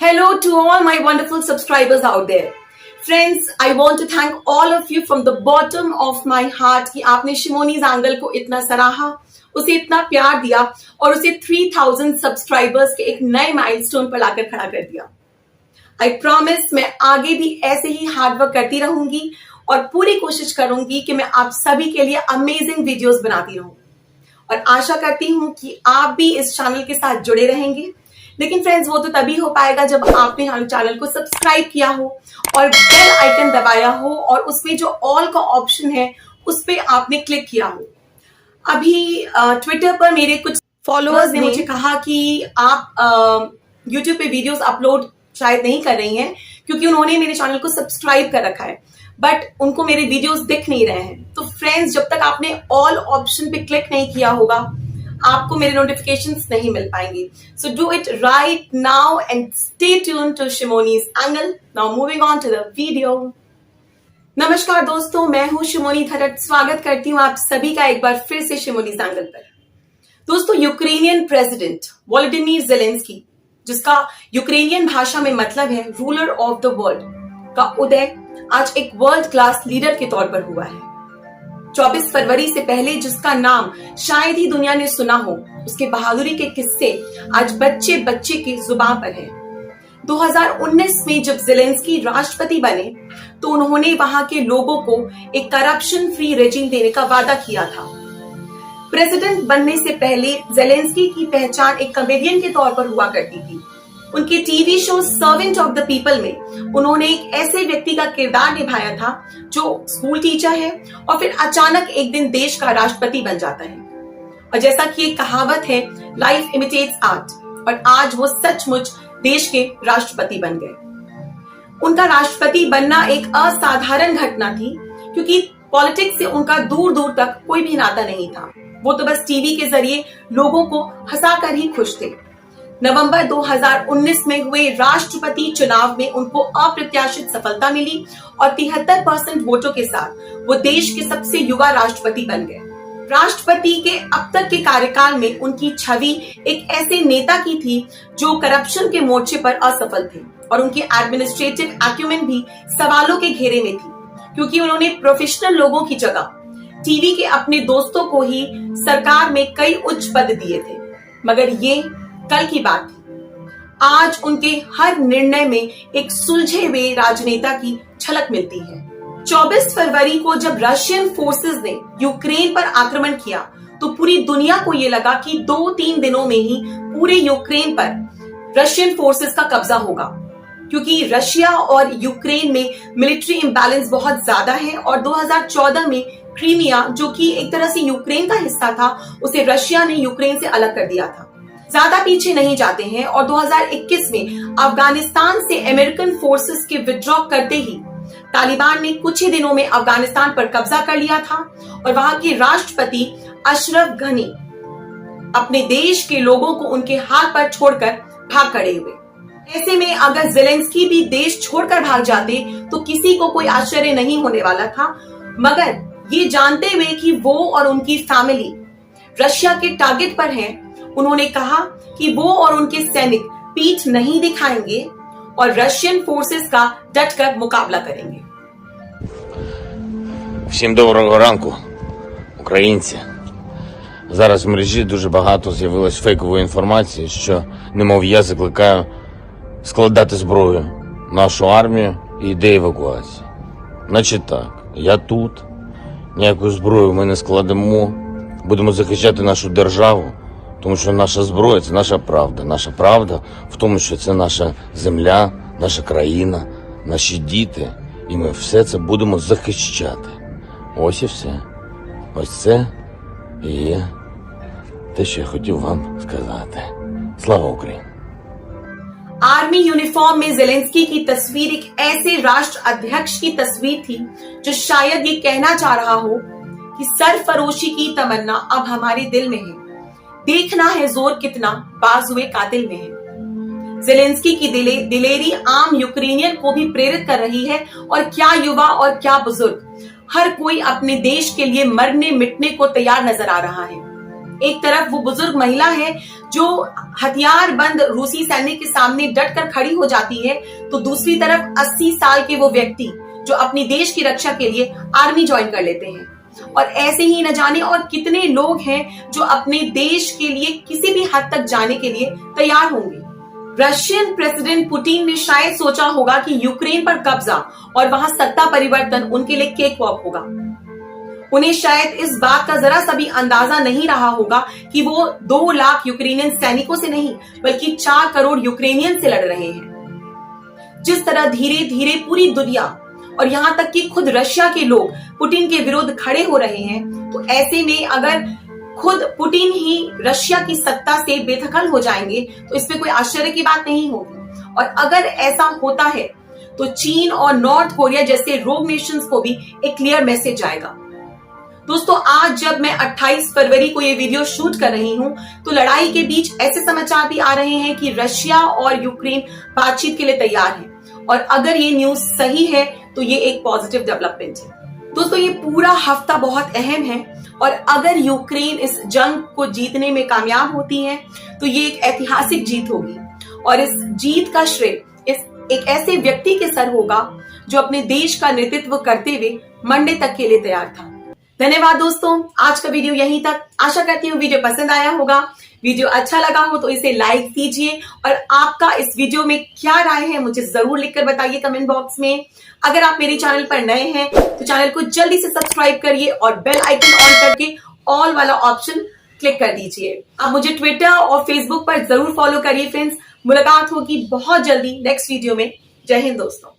Hello to all my wonderful subscribers out there. Friends, I want to thank all of you from the bottom of my heart कि आपने शिमोनी जांगल को इतना सराहा, उसे इतना प्यार दिया और उसे 3000 सब्सक्राइबर्स के एक नए माइलस्टोन पर लाकर खड़ा कर दिया। आई प्रॉमिस मैं आगे भी ऐसे ही हार्डवर्क करती रहूंगी और पूरी कोशिश करूंगी कि मैं आप सभी के लिए अमेजिंग वीडियोस बनाती रहूं और आशा करती हूं कि आप भी इस चैनल के साथ जुड़े रहेंगे। लेकिन फ्रेंड्स वो तो तभी हो पाएगा जब आपने चैनल को सब्सक्राइब किया हो और बेल आइकन दबाया हो और उसमें जो ऑल का ऑप्शन है उस पर आपने क्लिक किया हो। अभी ट्विटर पर मेरे कुछ फॉलोअर्स ने मुझे कहा कि आप यूट्यूब पे वीडियोस अपलोड शायद नहीं कर रही हैं क्योंकि उन्होंने मेरे चैनल को सब्सक्राइब कर रखा है बट उनको मेरे वीडियोस दिख नहीं रहे हैं। तो फ्रेंड्स जब तक आपने ऑल ऑप्शन पे क्लिक नहीं किया होगा आपको मेरे नोटिफिकेशंस नहीं मिल पाएंगे। So do it right now and stay tune to Shimoni's angle. Now moving on to the video. नमस्कार दोस्तों, मैं हूं शिमोनी थरट। स्वागत करती हूं आप सभी का एक बार फिर से शिमोनीज एंगल पर। दोस्तों, यूक्रेनियन प्रेसिडेंट वोलोदिमीर ज़ेलेंस्की, जिसका यूक्रेनियन भाषा में मतलब है रूलर ऑफ द वर्ल्ड, का उदय आज एक वर्ल्ड क्लास लीडर के तौर पर हुआ है। 24 फरवरी से पहले जिसका नाम शायद ही दुनिया ने सुना हो, उसके बहादुरी के किस्से आज बच्चे बच्चे की जुबान पर है। 2019 में जब ज़ेलेंस्की राष्ट्रपति बने तो उन्होंने वहां के लोगों को एक करप्शन फ्री रेजिम देने का वादा किया था। प्रेसिडेंट बनने से पहले ज़ेलेंस्की की पहचान एक कॉमेडियन के तौर पर हुआ करती थी। उनके TV show servant of the people में उन्होंने एक ऐसे व्यक्ति का किरदार निभाया था जो स्कूल टीचर है और फिर अचानक एक दिन देश का राष्ट्रपति बन जाता है। और जैसा कि एक कहावत है, लाइफ इमिटेट्स आर्ट, और आज वो सचमुच देश के राष्ट्रपति बन गए। उनका राष्ट्रपति बनना एक असाधारण घटना थी क्योंकि पॉलिटिक्स से उनका दूर दूर तक कोई भी नाता नहीं था। वो तो बस टीवी के जरिए लोगों को हंसाकर ही खुश थे। नवंबर 2019 में हुए राष्ट्रपति चुनाव में उनको अप्रत्याशित सफलता मिली और 73% वोटों के साथ वो देश के सबसे युवा राष्ट्रपति बन गए। राष्ट्रपति के अब तक के कार्यकाल में उनकी छवि एक ऐसे नेता की थी जो करप्शन के मोर्चे पर असफल थे और उनकी एडमिनिस्ट्रेटिव एक्यूमेन भी सवालों के घेरे में थी क्योंकि उन्होंने प्रोफेशनल लोगों की जगह टीवी के अपने दोस्तों को ही सरकार में कई उच्च पद दिए थे। मगर ये कल की बात थी। आज उनके हर निर्णय में एक सुलझे हुए राजनेता की झलक मिलती है। 24 फरवरी को जब रशियन फोर्सेस ने यूक्रेन पर आक्रमण किया तो पूरी दुनिया को यह लगा कि 2-3 दिनों में ही पूरे यूक्रेन पर रशियन फोर्सेस का कब्जा होगा क्योंकि रशिया और यूक्रेन में मिलिट्री इंबैलेंस बहुत ज्यादा है और 2014 में क्रीमिया, जो कि एक तरह से यूक्रेन का हिस्सा था, उसे रशिया ने यूक्रेन से अलग कर दिया था। ज्यादा पीछे नहीं जाते हैं और 2021 में अफगानिस्तान से अमेरिकन फोर्सेस के विड्रॉ करते ही तालिबान ने कुछ ही दिनों में अफगानिस्तान पर कब्जा कर लिया था और वहां के राष्ट्रपति अशरफ गनी अपने देश के लोगों को उनके हाथ पर छोड़कर भाग खड़े हुए। ऐसे में अगर ज़ेलेंस्की भी देश छोड़कर भाग जाते तो किसी को कोई आश्चर्य नहीं होने वाला था, मगर ये जानते हुए कि वो और उनकी फैमिली रशिया के टारगेट पर हैं, उन्होंने कहा कि वो और उनके सैनिक पीठ नहीं दिखाएंगे और रशियन फोर्सेस का डटकर मुकाबला करेंगे। Всім доброго ранку, українці. Зараз в мережі дуже багато з'явилось фейкової інформації, що немов я закликаю складати зброю нашу армію і йде евакуація. Значить так, я тут, ніякої зброї ми не складемо, будемо захищати нашу державу. Тому що наша зброя – це наша правда. Наша правда в тому, що це наша земля, наша країна, наші діти. І ми все це будемо захищати. Ось і все. Ось це і є те, що я хотів вам сказати. Слава Україні! आर्मी यूनिफॉर्म में ज़ेलेंस्की की तस्वीर एक ऐसे राष्ट्र अध्यक्ष की तस्वीर थी जो शायद ये कहना चाह रहा हो कि सरफरोशी की तमन्ना अब हमारे दिल में है, देखना है जोर कितना बाजुए कातिल में है। ज़ेलेंस्की की दिलेरी आम यूक्रेनियन को भी प्रेरित कर रही है और क्या युवा और क्या बुजुर्ग, हर कोई अपने देश के लिए मरने मिटने को तैयार नजर आ रहा है। एक तरफ वो बुजुर्ग महिला है जो हथियारबंद रूसी सैन्य के सामने डटकर खड़ी हो जाती है, तो दूसरी तरफ 80 साल के वो व्यक्ति जो अपनी देश की रक्षा के लिए आर्मी ज्वाइन कर लेते हैं। और ऐसे ही न जाने और कितने लोग हैं जो अपने देश के लिए किसी भी हद तक जाने के लिए तैयार होंगे। रशियन प्रेसिडेंट पुतिन ने शायद सोचा होगा कि यूक्रेन पर कब्जा और वहां सत्ता परिवर्तन उनके लिए केक वॉक होगा। उन्हें शायद इस बात का जरा सा भी अंदाजा नहीं रहा होगा कि वो 2 लाख यूक्रेनियन सैनिकों से नहीं बल्कि 4 करोड़ यूक्रेनियन से लड़ रहे हैं। जिस तरह धीरे धीरे पूरी दुनिया और यहां तक कि खुद रशिया के लोग पुतिन के विरुद्ध खड़े हो रहे हैं, तो ऐसे में अगर खुद पुतिन ही रशिया की सत्ता से बेदखल हो जाएंगे तो इसमें कोई आश्चर्य की बात नहीं होगी। और अगर ऐसा होता है तो चीन और नॉर्थ कोरिया जैसे रोग नेशंस को भी एक क्लियर मैसेज आएगा। दोस्तों, आज जब मैं 28 फरवरी को ये वीडियो शूट कर रही हूं, तो लड़ाई के बीच ऐसे समाचार भी आ रहे हैं कि रशिया और यूक्रेन बातचीत के लिए तैयार हैं। और अगर ये न्यूज सही है तो ये एक पॉजिटिव डेवलपमेंट है। दोस्तों, ये पूरा हफ्ता बहुत अहम है और अगर यूक्रेन इस जंग को जीतने में कामयाब होती है तो ये एक ऐतिहासिक जीत होगी और इस जीत का श्रेय एक ऐसे व्यक्ति के सर होगा जो अपने देश का नेतृत्व करते हुए मरने तक के लिए तैयार था। धन्यवाद दोस्तों, आज का वीडियो यहीं तक। आशा करती हूँ वीडियो पसंद आया होगा। वीडियो अच्छा लगा हो तो इसे लाइक कीजिए और आपका इस वीडियो में क्या राय है मुझे जरूर लिखकर बताइए कमेंट बॉक्स में। अगर आप मेरे चैनल पर नए हैं तो चैनल को जल्दी से सब्सक्राइब करिए और बेल आइकन ऑन करके ऑल वाला ऑप्शन क्लिक कर दीजिए। आप मुझे ट्विटर और फेसबुक पर जरूर फॉलो करिए फ्रेंड्स। मुलाकात होगी बहुत जल्दी नेक्स्ट वीडियो में। जय हिंद दोस्तों।